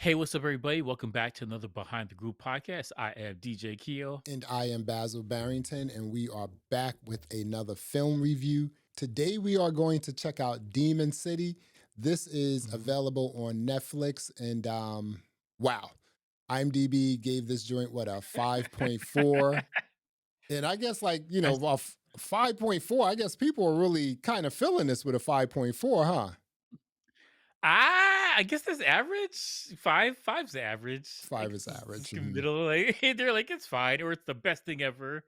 Hey, what's up, everybody? Welcome back to another Behind the Group podcast. I am DJ Keo. And I am Basil Barrington, and we are back with another film review. Today, we are going to check out Demon City. This is Mhm. available on Netflix, and wow, IMDb gave this joint what a 5.4, and I guess That's- 5.4. I guess people are really kind of feeling this with a 5.4, huh? I guess that's average. Five's average. Five Like is it's average. just in the Mhm. middle. Like they're like it's fine, or it's the best thing ever.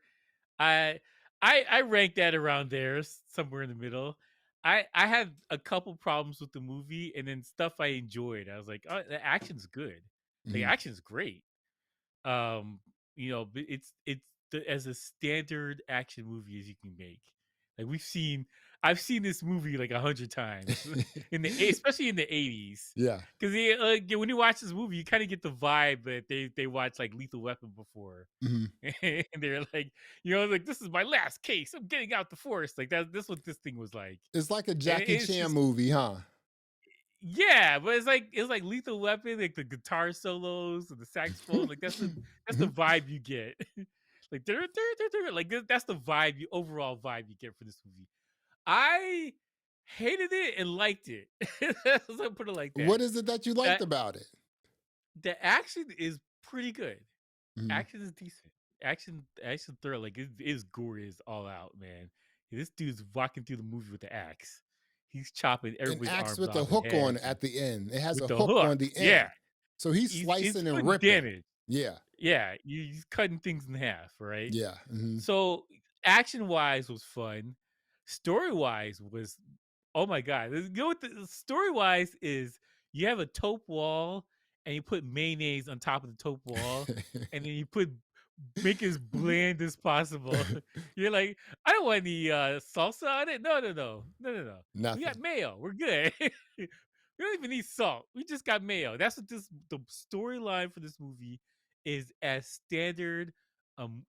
I I rank that around there, somewhere in the middle. I had a couple problems with the movie, and then stuff I enjoyed. I was like, oh, the action's good. The Mhm. action's great. um as a standard action movie as you can make. Like I've seen this movie like 100 times especially in the 80s, Yeah. because when you watch this movie you kind of get the vibe that they watched like Lethal Weapon before. Mhm. And they're like, like, this is my last case, I'm getting out the force, like that. This what this thing was like. It's like a And Jackie it's Chan just, movie, huh? yeah, but it's like Lethal Weapon, like the guitar solos and the saxophone, like that's the vibe you get. Like like that's the vibe, you overall vibe you get for this movie. I hated it and liked it. Let's put it like that. What is it that you liked Uh, about it? the action is pretty good. Mhm. Action is decent. Action thorough. Like it is gory as all out, man. This dude's walking through the movie with the axe. He's chopping An everybody's axe arms with a off and hook on heads it at the end. It has with a the hook hook. on the Yeah, end. So he's he's slicing and putting ripping. damage. Yeah. Yeah, he's cutting things in half, right? Yeah. Mhm. So action wise was fun. Story wise was, oh my god! You know what the story wise is? You have a taupe wall, and you put mayonnaise on top of the taupe wall, and then you put make it as bland as possible. You're like, I don't want any salsa on it. No. We got Nothing. mayo. We're good. We don't even need salt. We just got mayo. That's what the storyline for this movie is, as standard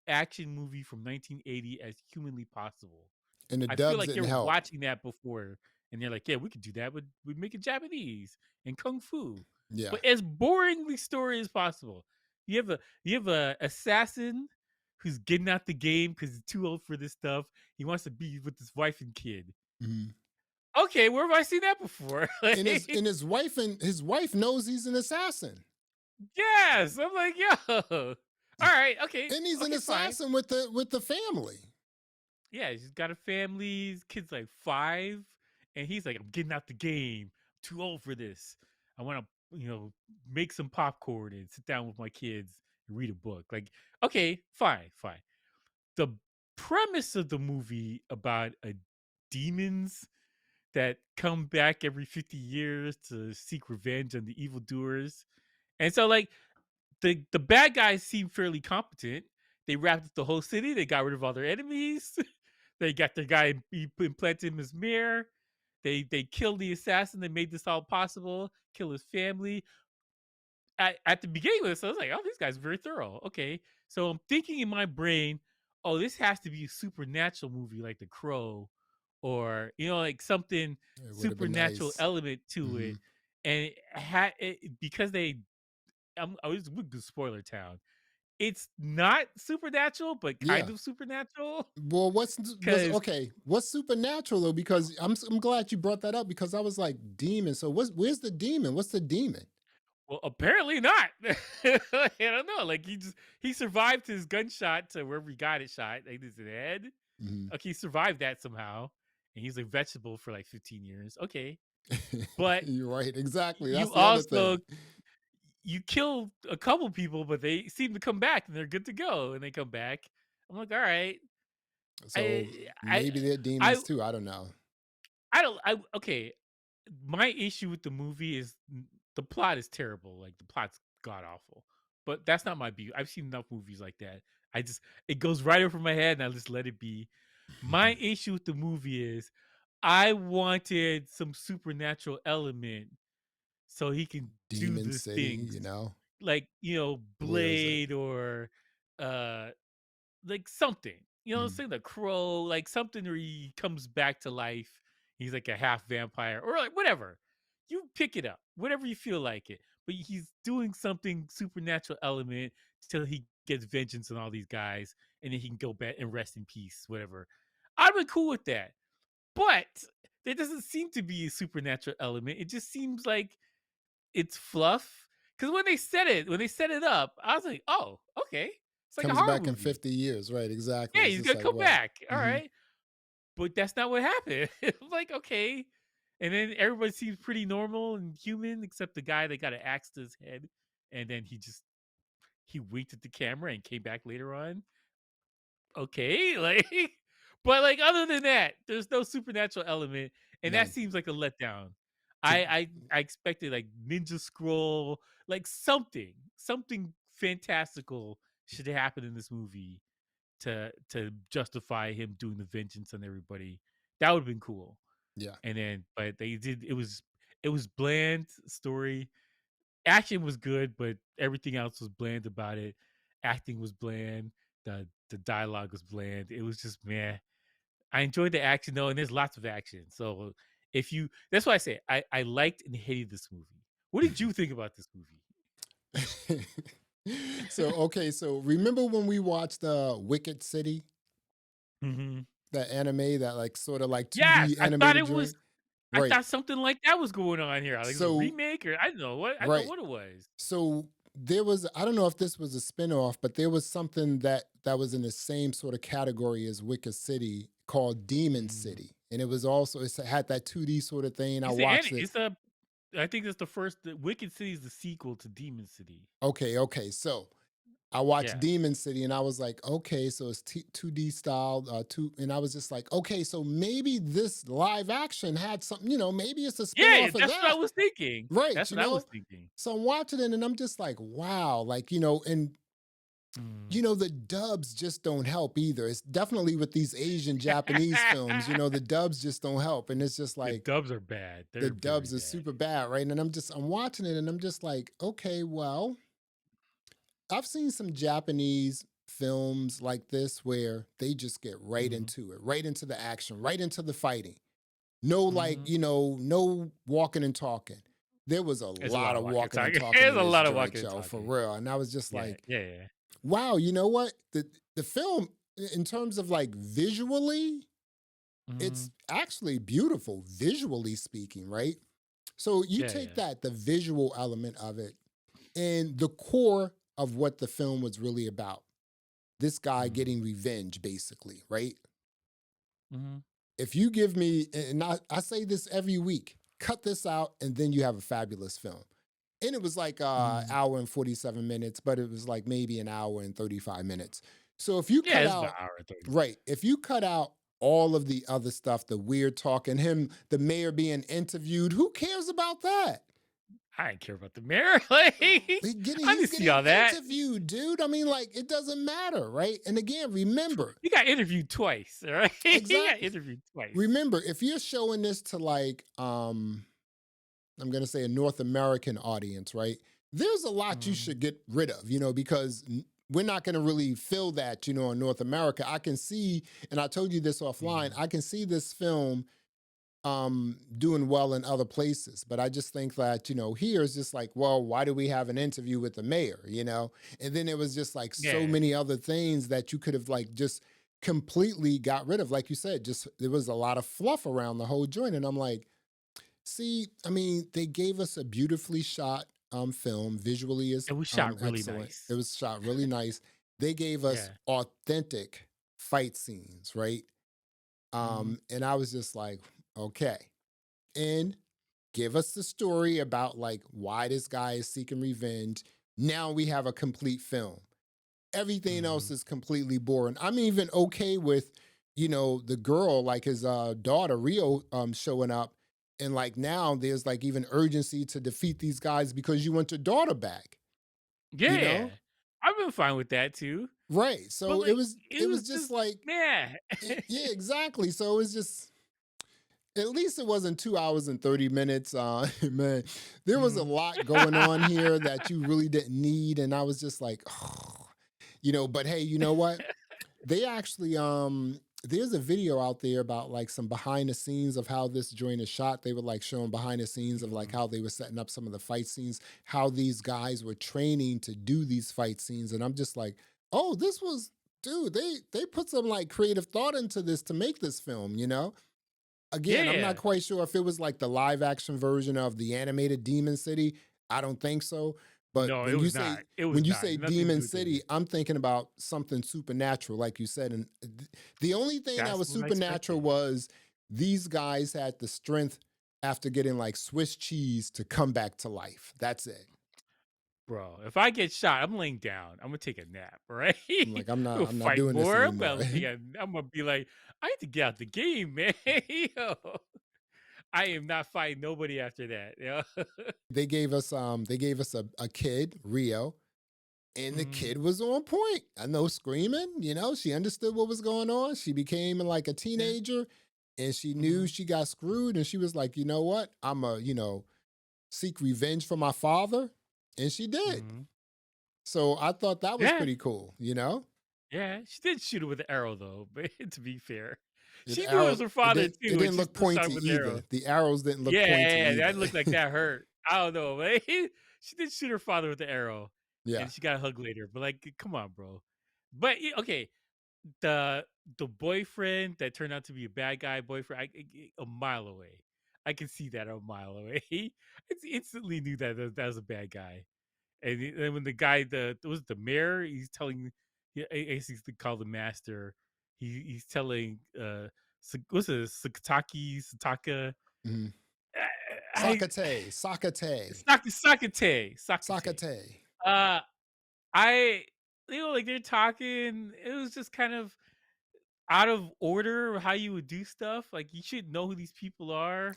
action movie from 1980 as humanly possible. And the I feel dubs like didn't you're help. watching that before, and they're like, yeah, we could do that, but we'd make it Japanese and kung fu, Yeah. but as boringly story as possible. You have a assassin who's getting out the game because he's too old for this stuff. He wants to be with his wife and kid. Mhm. Okay, where have I seen that before? And his wife knows he's an assassin. Yes, I'm like, yo, all right, okay, And he's an okay, fine. assassin with the family. Yeah, he's got a family. His kid's like 5, and he's like, I'm getting out the game. Too old for this. I want to, make some popcorn and sit down with my kids and read a book. Like, okay, fine. The premise of the movie about a demons that come back every 50 years to seek revenge on the evildoers. And so, like, the bad guys seem fairly competent. They wrapped up the whole city. They got rid of all their enemies. They got their guy, he implanted him as mayor. They killed the assassin. They made this all possible. Kill his family. At the beginning of this, I was like, oh, these guys are very thorough. Okay, so I'm thinking in my brain, oh, this has to be a supernatural movie like The Crow, or like something It would have been supernatural nice. element to it. Mhm. And it had it, because I was with spoiler town. It's not supernatural, but kind Yeah. of supernatural. Well, what's Because, okay? What's supernatural though? Because I'm glad you brought that up because I was like demon. So where's the demon? What's the demon? well, apparently not. I don't know. Like he survived his gunshot to wherever he got it shot. Like his head. Mhm. Okay, he survived that somehow, and he's a vegetable for like 15 years. Okay, but You're right. Exactly. you That's the other also thing. you kill a couple people, but they seem to come back and they're good to go, and they come back. I'm like, all right. So I I maybe they're I demons too. I don't know. I don't. I okay. My issue with the movie is the plot is terrible. Like the plot's god awful. But that's not my beef. I've seen enough movies like that. It goes right over my head and I just let it be. My issue with the movie is I wanted some supernatural element so he can do Demon the City, things like, where is it? Blade, or uh like something. Mhm. Say the Crow, like something where he comes back to life. He's like a half vampire or like whatever. You pick it up, whatever you feel like it. but he's doing something supernatural element till he gets vengeance on all these guys, and then he can go back and rest in peace, whatever. I'd be cool with that. But there doesn't seem to be a supernatural element. It just seems like it's fluff. Because when they set it up, I was like, oh, okay. It's like a Comes horror back in movie. 50 years, right? Exactly. Yeah, It's he's just gonna like, come wow. back. All right. But that's not what happened. I'm like, okay. And then everybody seems pretty normal and human, except the guy that got an axe to his head. And then he winked at the camera and came back later on. Okay, like, but like other than that, there's no supernatural element, and that None. seems like a letdown. To, I expected like Ninja Scroll, like something fantastical should happen in this movie to justify him doing the vengeance on everybody. That would have been cool. yeah. And then, but they did. It was bland story. Action was good, but everything else was bland about it. Acting was bland. The dialogue was bland. It was just man. I enjoyed the action though, and there's lots of action. So if you, that's why I say I liked and hated this movie. What did you think about this movie? So, okay. So, remember when we watched Wicked City, Hmm. that anime, that like sort of like Yes, 2D animated joint? I Right. thought something like that was going on here. Like it was a So, remake, or I don't know what. I don't know right. what it was. So there was, I don't know if this was a spinoff, but there was something that was in the same sort of category as Wicked City called Demon Mm. City. And it was also, it had that 2D sort of thing. I It's the watched it. it's a. I think it's the first. The Wicked City is the sequel to Demon City. Okay. So I watched Yeah. Demon City and I was like, okay, so it's 2D style, and I was just like, okay, so maybe this live action had something, maybe it's a Yeah, spinoff of that's what I that. was thinking. Right, That's you what I was know? thinking. So I'm watching it and I'm just like, wow, like, and Mm. the dubs just don't help either. It's definitely with these Asian Japanese films, the dubs just don't help. And it's just The like dubs are bad. the They're very dubs are bad. super bad, right? And I'm watching it and I'm just like, okay, well, I've seen some Japanese films like this where they just get right Mhm. into it, right into the action, right into the fighting. No, like, Mhm. no walking and talking. There was a There's a lot lot of of walking walking and talking. talking There's in a this lot of joint, walking and yo, for talking. real. And I was just Yeah, like, yeah, yeah. wow, you know what? The film, in terms of like visually, it's Mhm. actually beautiful, visually speaking, right? So you Yeah, take yeah. that, the visual element of it, and the core of what the film was really about. This guy Mhm. getting revenge, basically, right? Mhm. If you give me, and I say this every week, cut this out, and then you have a fabulous film. And it was like Mhm. hour and 47 minutes, but it was like maybe an hour and 35 minutes. So if you Yeah, cut it's about out, an hour and 30 right, minutes. if you cut out all of the other stuff, the weird talk and him, the mayor being interviewed, who cares about that? I didn't care about the mayor. Like, I He's didn't see getting all that. interviewed, dude. I mean, like, it doesn't matter, right? And again, remember, He got interviewed twice, all right? He got exactly. interviewed twice. Remember, if you're showing this to like I'm going to say a North American audience, right? There's a lot you Mhm. should get rid of, because we're not going to really fill that, in North America. I can see, and I told you this offline, Mhm. I can see this film doing well in other places, but I just think that, here is just like, well, why do we have an interview with the mayor, And then it was just like so Yeah. many other things that you could have like just completely got rid of. Like you said, just there was a lot of fluff around the whole joint. And I'm like, see, I mean, they gave us a beautifully shot film. Visually is It was shot really excellent. It nice. was shot really nice. They gave us Yeah. authentic fight scenes, right? Mhm. And I was just like, okay. And give us the story about like why this guy is seeking revenge. Now we have a complete film. Everything else Mhm. is completely boring. I'm even okay with, the girl, like his daughter Rio, showing up. And like now there's like even urgency to defeat these guys because you want your daughter back, you know? Yeah. I've been fine with that too. Right. But So it like was it it was was just just like yeah. yeah, exactly. So it was just, at least it wasn't 2 hours and 30 minutes. Man, there was a Mhm. lot going on here that you really didn't need. And I was just like, oh, but hey, you know what? They actually there's a video out there about like some behind the scenes of how this joint is shot. They were like showing behind the scenes of like Mhm. how they were setting up some of the fight scenes, how these guys were training to do these fight scenes. And I'm just like, oh, this was, dude, they put some like creative thought into this to make this film, you know? Again, I'm not Yeah. quite sure if it was like the live action version of the animated Demon City. I don't think so. But No, it was not. It was when you not. say Nothing to do Demon with City, Disney. I'm thinking about something supernatural, like you said. And the only thing that That's was what I supernatural expected. was these guys had the strength after getting like Swiss cheese to come back to life. That's it. Bro, if I get shot, I'm laying down. I'm gonna take a nap, right? I'm like, We'll I'm not fight doing this more. anymore. I'm gonna be like, I need to get out the game, man. Yo, I am not fighting nobody after that. Yeah. They gave us a kid, Rio, and the Mhm. kid was on point. I know screaming, you know, she understood what was going on. She became like a Yeah. teenager and she knew Mhm. she got screwed and she was like, you know what? I'm a, you know, seek revenge for my father. And she did. Mhm. So I thought that was Yeah. pretty cool, you know? Yeah. She did shoot it with an arrow though, but to be fair. The She knew it was arrow her father it too, and didn't she look still shot him pointy with the arrow. either. The arrows didn't look Yeah, pointy yeah, yeah, that either. looked like that hurt. I don't know, man. She did shoot her father with the arrow, Yeah. and she got a hug later. But like, come on, bro. But okay, the the boyfriend that turned out to be a bad guy boyfriend, a mile away. I can see that a mile away. It's instantly knew that was a bad guy. And then when the guy, was the mayor, he's telling, he's called the master. He's telling, what's it, Sataka. Mhm. I Sakate, Sakate, Sakate. Sakate. Uh, I like they're talking. It was just kind of out of order how you would do stuff. Like you should know who these people are.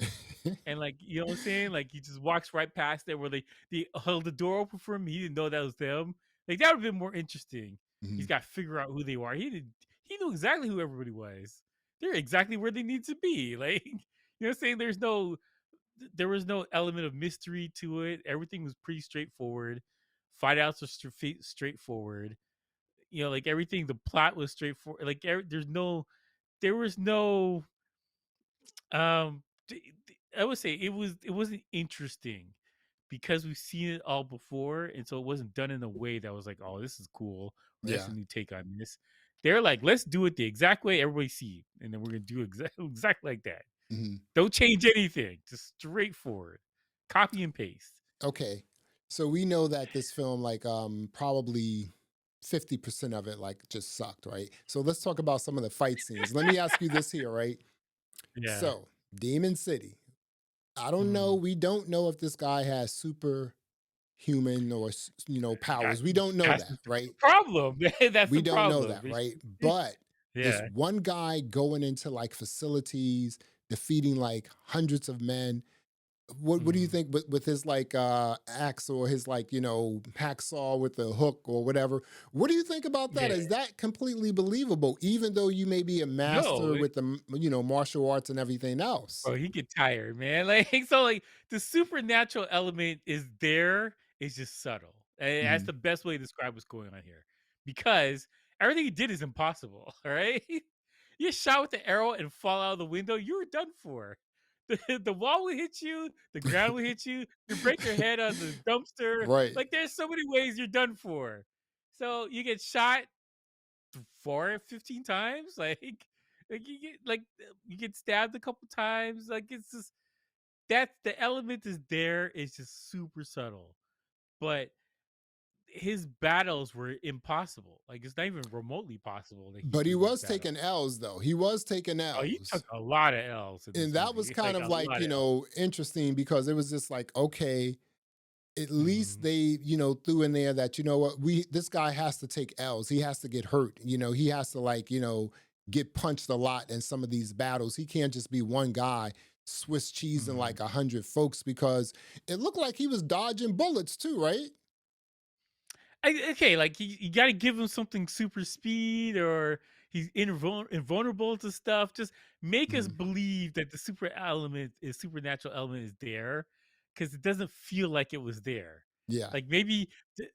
And like, you know what I'm saying? Like he just walks right past there where they held the door open for him. He didn't know that was them. Like that would have been more interesting. He's Mhm. got to figure out who they are. He knew exactly who everybody was. They're exactly where they need to be. Like, you know what I'm saying? There was no element of mystery to it. Everything was pretty straightforward. Fight outs were straightforward. You know, like everything, the plot was straightforward. Like there was no I would say it wasn't interesting because we've seen it all before, and so it wasn't done in a way that was like, oh, this is cool, or that's a Yeah. new take on this. They're like, let's do it the exact way everybody see it, and then we're gonna do exactly like that. Mhm. Don't change anything, just straightforward, copy and paste. Okay. So we know that this film, like, probably 50% of it, like, just sucked, right? So let's talk about some of the fight scenes. Let me ask you this here, right? Yeah. So, Demon City. I don't know. Mhm. We don't know if this guy has superhuman or, you know, That powers. We don't know that's that, the right? problem. That's We the don't know problem. that, right? But this Yeah. one guy going into like facilities, defeating like hundreds of men, what do you Mhm. think with his like axe or his like, you know, hacksaw with the hook or whatever? What do you think about that? Yeah. Is that completely believable, even though you may be a No. master with the you know, martial arts and everything else? Bro, he get tired, man. Like, so like the supernatural element is there, it's just subtle. And that's Mhm. the best way to describe what's going on here. Because everything he did is impossible. All right. You get shot with the arrow and fall out of the window, you're done for. The wall will hit you, the ground will hit you, you break your head on the dumpster. Right. Like there's so many ways you're done for. So you get shot 4 15 times, like you get stabbed a couple times, like it's just that the element is there, it's just super subtle. But his battles were impossible. Like it's not even remotely possible that he But he do these was battles. taking L's though. He was taking Oh, he took L's. a lot of L's in And this that was movie. kind Like of a like, lot you of L's. know, interesting because it was just like, okay, at least Mhm. they, you know, threw in there that, you know what, this guy has to take L's. He has to get hurt. You know, he has to like, you know, get punched a lot in some of these battles. He can't just be one guy Swiss cheesing Mhm. like 100 folks because it looked like he was dodging bullets too, right? Okay, like you got to give him something super speed, or he's invulnerable to stuff. Just make us Mhm. believe that the supernatural element is there, because it doesn't feel like it was there. Yeah. Like maybe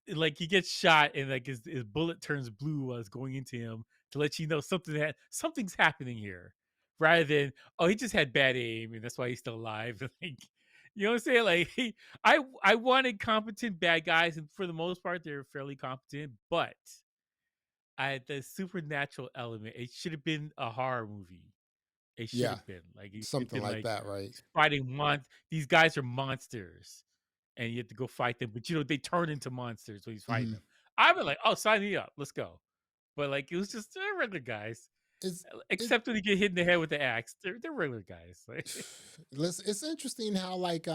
like he gets shot and like his bullet turns blue while it's going into him. to let you know something's happening here, rather than, oh, he just had bad aim and that's why he's still alive. Like, you know what I'm saying? Like, I wanted competent bad guys, and for the most part, they're fairly competent. But the supernatural element, it should have been a horror movie. It should Yeah, have been like it should have something been like like that, right? he's fighting these guys are monsters, and you have to go fight them. But they turn into monsters when he's fighting Mhm. them. I was like, oh, sign me up, let's go. But like it was just regular guys, It's it except when you get hit in the head with the axe. They're regular guys. Like, listen, it's interesting how like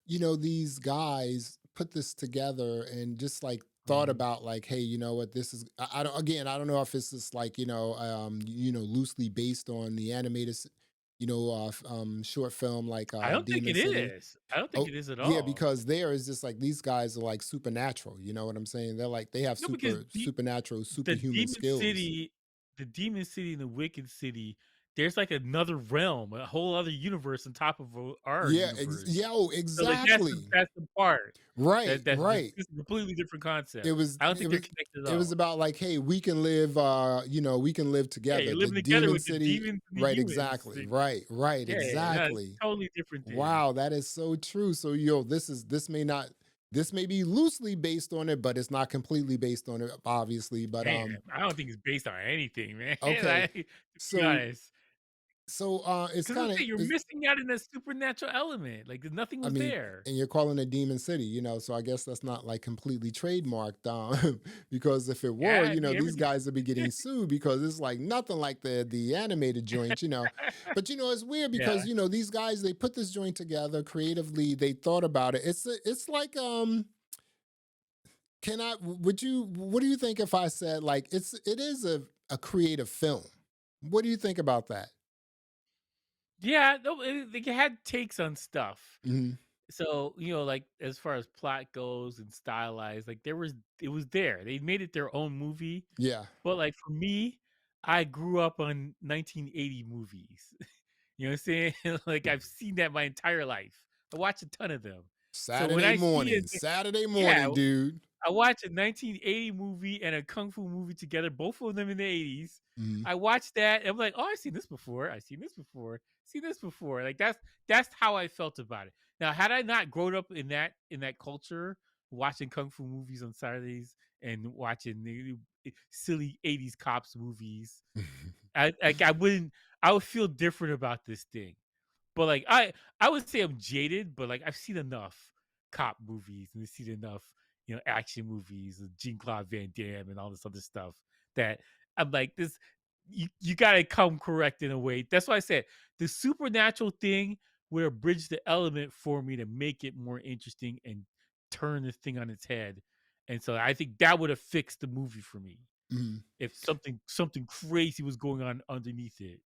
these guys put this together and just like thought mhm. about like, hey, you know what, this is I don't again, I don't know if it's just like, loosely based on the animated short film like I don't think Demon it City. is. I don't think Oh, it is at yeah, all. because there is just like these guys are like supernatural, you know what I'm saying? They're like they have No, because supernatural, the superhuman demon skills. city, the demon city and the wicked city, there's like another realm, a whole other universe on top of our Yeah, universe. yeah, oh, So, like, that's the exactly. that's the part Right, that's right. just a completely different It concept. was I don't it think they're was connected at it was all. about like, hey, we can live we can live Yeah, you're together. The living together Demon with the City, demons and the right, humans. exactly. Like, Right, right, yeah, yeah, no, it's exactly. a totally different thing. Wow, that is so true. So this may be loosely based on it, but it's not completely based on it, obviously. But Damn, I don't think it's based on anything, man. okay. Like, to be So honest. it's 'Cause the kind of thing, you're missing out in that supernatural element, like, nothing I was mean, there. and you're calling it Demon City, so I guess that's not like completely trademarked, because if it were, Yeah, I mean, these everything. guys would be getting sued because it's like nothing like the animated joint. But it's weird Yeah. because these guys they put this joint together creatively, they thought about it. It's like can I would you what do you think if I said like it is a creative film? What do you think about that? Yeah, no, they had takes on stuff. Hmm. So, like, as far as plot goes and stylized, like, it was there. They made it their own movie, Yeah. but, like, for me, I grew up on 1980 movies. You know what I'm saying? Like, I've seen that my entire life. I watched a ton of them. So when I see it, Saturday yeah, morning, dude. I watched a 1980 movie and a kung fu movie together, both of them in the 80s. Mhm. I watched that and I'm like, "Oh, I've seen this before. I've seen this before. Seen this before." Like that's how I felt about it. Now, had I not grown up in that culture, watching kung fu movies on Saturdays and watching the silly 80s cops movies, I wouldn't I would feel different about this thing. But, like, I would say I'm jaded, but, like, I've seen enough cop movies and I've seen enough, action movies with Jean-Claude Van Damme and all this other stuff that I'm like, "This you gotta come correct in a way." That's why I said the supernatural thing would have bridged the element for me to make it more interesting and turn this thing on its head, and so I think that would have fixed the movie for me Mhm. if something crazy was going on underneath it.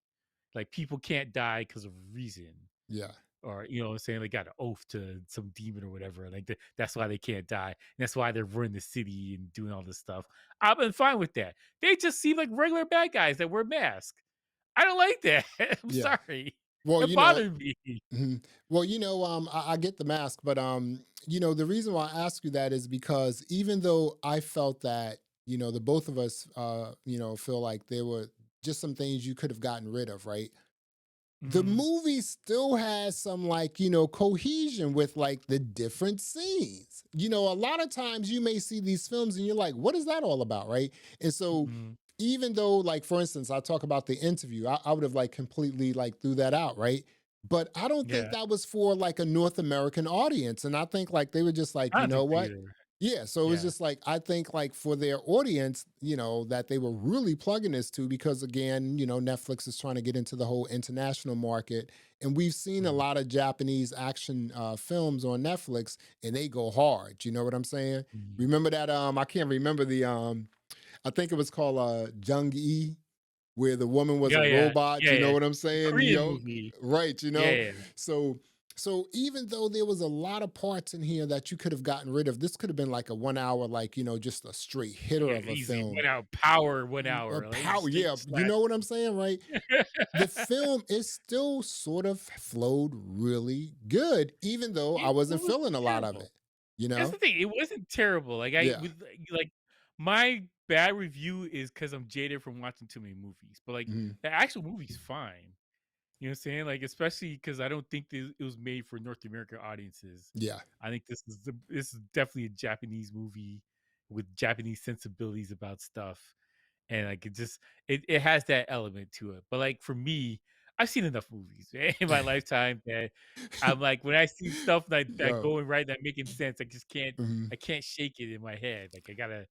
Like, people can't die because of a reason. Yeah. Or, you know what I'm saying? They got an oath to some demon or whatever. Like, that's why they can't die. And that's why they're running the city and doing all this stuff. I've been fine with that. They just seem like regular bad guys that wear masks. I don't like that. I'm Yeah. sorry. Well, It bothered me. mhm. Well, I get the mask, but the reason why I ask you that is because even though I felt that, the both of us feel like there were just some things you could have gotten rid of, right? The Mhm. movie still has some like cohesion with like the different scenes. A lot of times you may see these films and you're like, what is that all about, right? And so Mhm. even though like for instance I talk about the interview, I would have like completely like threw that out, right? But I don't think Yeah. that was for like a North American audience, and I think like they were just like, I you don't know think so what, either. yeah, so it was Yeah. just like I think like for their audience, that they were really plugging this to because again, Netflix is trying to get into the whole international market, and we've seen a Mhm. lot of Japanese action films on Netflix, and they go hard. You know what I'm saying? Mhm. Remember that? I can't remember the I think it was called Jung E, where the woman was a Yeah, yeah. robot. Yeah, You know yeah. what I'm The saying? Korean movie. Right? Yeah. So even though there was a lot of parts in here that you could have gotten rid of, this could have been like a 1 hour, like just a straight hitter Yeah, of a easy. film. 1 hour power, 1 A hour. Like, power, straight yeah. You slap. know what I'm saying, right? The film is still sort of flowed really good, even though I It wasn't wasn't feeling a lot of terrible. it. You That's know? the thing, it wasn't terrible, like, I Yeah. with like, my bad review is because I'm jaded from watching too many movies, but, like, Mhm. the actual movie's fine. You know what I'm saying? Like, especially because I don't think it was made for North American audiences. Yeah. I think this is definitely a Japanese movie with Japanese sensibilities about stuff, and, like, it has that element to it. But, like, for me, I've seen enough movies, man, in my lifetime that I'm like, when I see stuff that Yo. going right, that making sense, I just can't Mhm. I can't shake it in my head. Like, I'm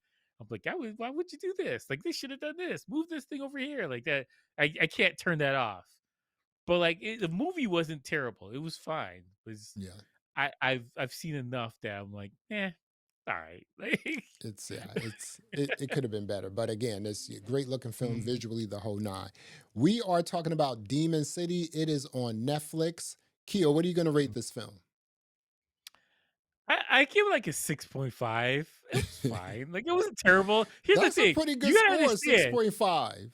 like, why would you do this? Like, they should have done this. Move this thing over here like that. I can't turn that off. But, like, the movie wasn't terrible, it was fine. It was Yeah. I've seen enough that I'm like, "Eh, alright." Like It's yeah, it could have been better, but again, it's a great looking film Mhm, visually, the whole nine. We are talking about Demon City. It is on Netflix. Keo, what are you going to rate mhm. this film? I give it, like, a 6.5. It was fine, like, it wasn't terrible. Here's the That's a thing, pretty you good gotta score, understand, 6.5.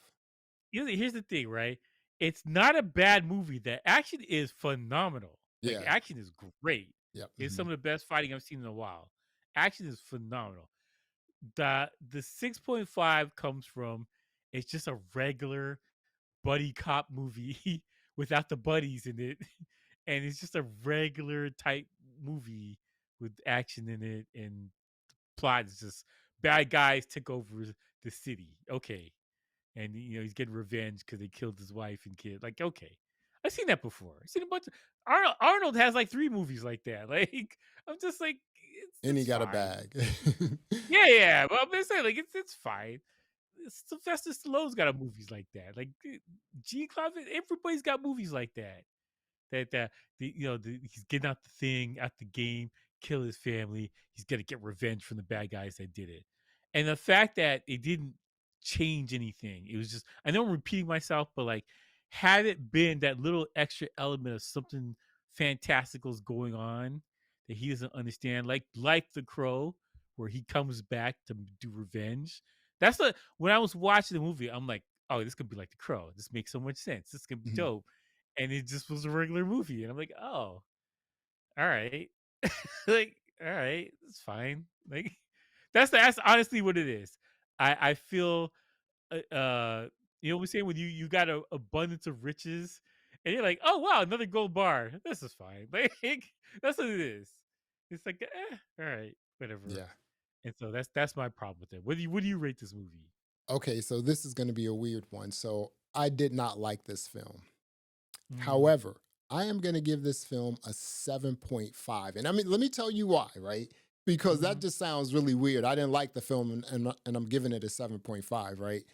here's the thing, right? It's not a bad movie, the action is phenomenal. Like, the Yeah. action is great. Yep. It's Hmm. some of the best fighting I've seen in a while. Action is phenomenal. The 6.5 comes from it's just a regular buddy cop movie without the buddies in it. And it's just a regular type movie with action in it and plot is just bad guys took over the city. Okay. And he's getting revenge because they killed his wife and kid. Like, okay. I've seen that before. I've seen a bunch of Arnold has like three movies like that. Like, I'm just like, And he it's got a fine. bag. Yeah, yeah. But I'm just saying, like, it's fine. Sylvester Stallone's got a movies like that. Like, Gene Claude, everybody's got movies like that. He's getting out the thing, out the game, kill his family. He's gonna get revenge from the bad guys that did it. And the fact that it didn't change anything, it was just I know I'm repeating myself, but like had it been that little extra element of something fantastical's going on that he doesn't understand, like the crow, where he comes back to do revenge. That's the when I was watching the movie, I'm like, oh, this could be like the crow. This makes so much sense. This could be Mhm. dope, and it just was a regular movie, and I'm like, "Oh, alright." Like, "Alright, it's fine." Like, that's honestly what it is. I feel, we're saying when you got a abundance of riches, and you're like, "Oh, wow, another gold bar. This is fine." Like, that's what it is. It's like, alright, whatever." Yeah. And so that's my problem with it. What do you rate this movie? Okay, so this is going to be a weird one. So I did not like this film. Mhm, However, I am going to give this film a 7.5. And I mean, let me tell you why, right? Because that mhm, just sounds really weird. I didn't like the film and I'm giving it a 7.5, right?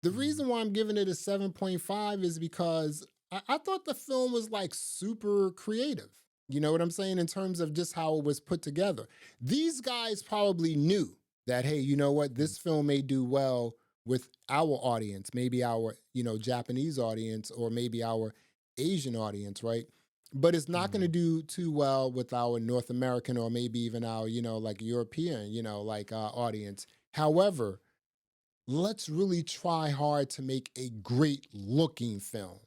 The mhm. reason why I'm giving it a 7.5 is because I thought the film was like super creative. You know what I'm saying? In terms of just how it was put together. These guys probably knew that, hey, you know what? Mhm, This film may do well with our audience, maybe our, Japanese audience or maybe our Asian audience, right? But it's not going to mhm, do too well with our North American or maybe even our, like European, like audience. However, let's really try hard to make a great looking film.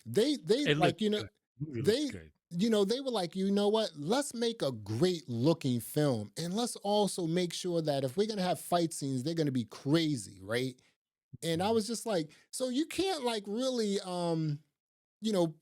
They it like, looks good. Movie looks they good. they were like, you know what? Let's make a great looking film. And let's also make sure that if we're gonna have fight scenes, they're gonna be crazy, right? And I Mhm, was just like, so you can't like really you know,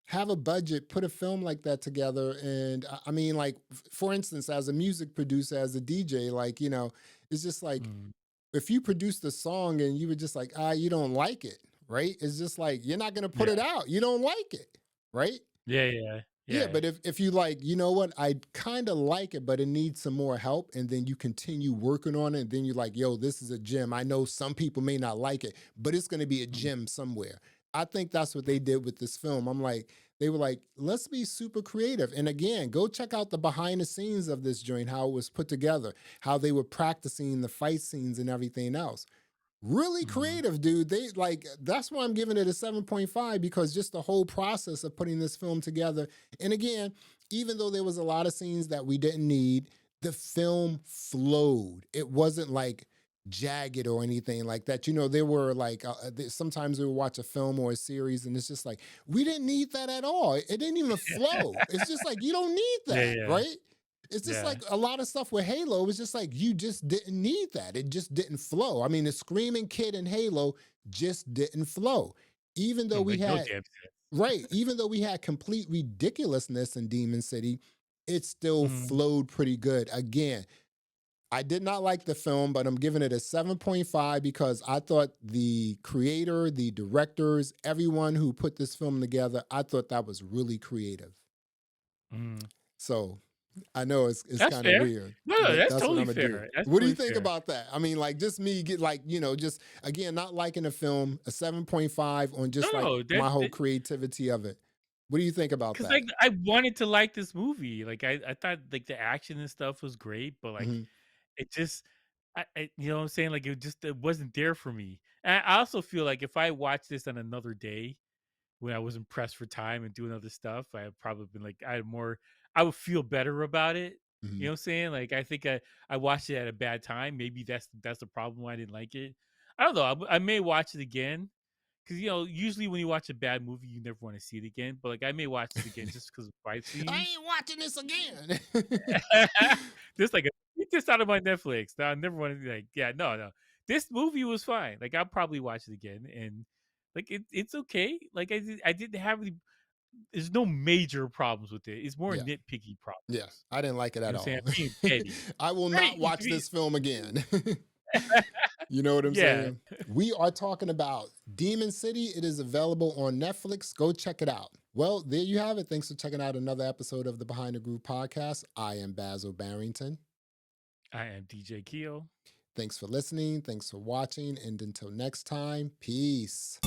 have a budget, put a film like that together. And I mean, like, for instance, as a music producer, as a DJ, like, it's just like mhm. if you produced a song and you were just like, you don't like it, right? It's just like you're not gonna put Yeah. it out. You don't like it, right? Yeah, yeah, Yeah, yeah. but if you like, you know what, I kind of like it, but it needs some more help, and then you continue working on it, and then you're like, yo, this is a gem. I know some people may not like it, but it's gonna be a Mhm, gem somewhere. I think that's what mhm, they did with this film. I'm like, they were like, let's be super creative. And again, go check out the behind the scenes of this joint, how it was put together, how they were practicing the fight scenes and everything else. Really mhm, creative, dude. They like that's why I'm giving it a 7.5 because just the whole process of putting this film together. And again, even though there was a lot of scenes that we didn't need, the film flowed. It wasn't like jagged or anything like that. There were like sometimes we would watch a film or a series and it's just like we didn't need that at all. It didn't even flow. It's just like you don't need yeah, that, yeah. right? It's just Yeah. like a lot of stuff with Halo. It's just like you just didn't need that. It just didn't flow. I mean, the screaming kid in Halo just didn't flow. Even though Don't we make no had damn sense. right, even though we had complete ridiculousness in Demon City, it still Mhm. flowed pretty good. Again, I did not like the film, but I'm giving it a 7.5 because I thought the creator, the directors, everyone who put this film together, I thought that was really creative. Mhm. So I know it's That's kind of fair. weird, No, but that's that's what totally I'm gonna do. fair. That's What do you totally think fair. about that? I mean, like just me get like, just again, not liking the film, a 7.5 on just like No, my whole that creativity of it. What do you think about 'cause, that? like, I wanted to like this movie. Like, I thought, like, the action and stuff was great, but, like, Mhm. it just you know what I'm saying? Like, it wasn't there for me. And I also feel like if I watched this on another day when I wasn't pressed for time and doing other stuff, I had probably been like I would feel better about it. You know Mhm. what I'm saying? Like, I think I watched it at a bad time. Maybe that's the problem why I didn't like it. I don't know. I may watch it again because usually when you watch a bad movie, you never want to see it again. But like, I may watch it again just because of fight I scenes. ain't watching this again. Just like get this out of my Netflix. Now I never want to like, yeah, no, no. This movie was fine. Like, I'll probably watch it again, and like it's okay. Like, I didn't have any. There's no major problems with it. It's more Yeah. nitpicky problems. Yes, I didn't like it You know at what I'm saying? all. I'm being petty, I will right? not watch this film again. You know what I'm Yeah. saying? We are talking about Demon City. It is available on Netflix. Go check it out. Well, there you have it. Thanks for checking out another episode of the Behind the Groove podcast. I am Basil Barrington. I am DJ Keo. Thanks for listening. Thanks for watching. And until next time, peace.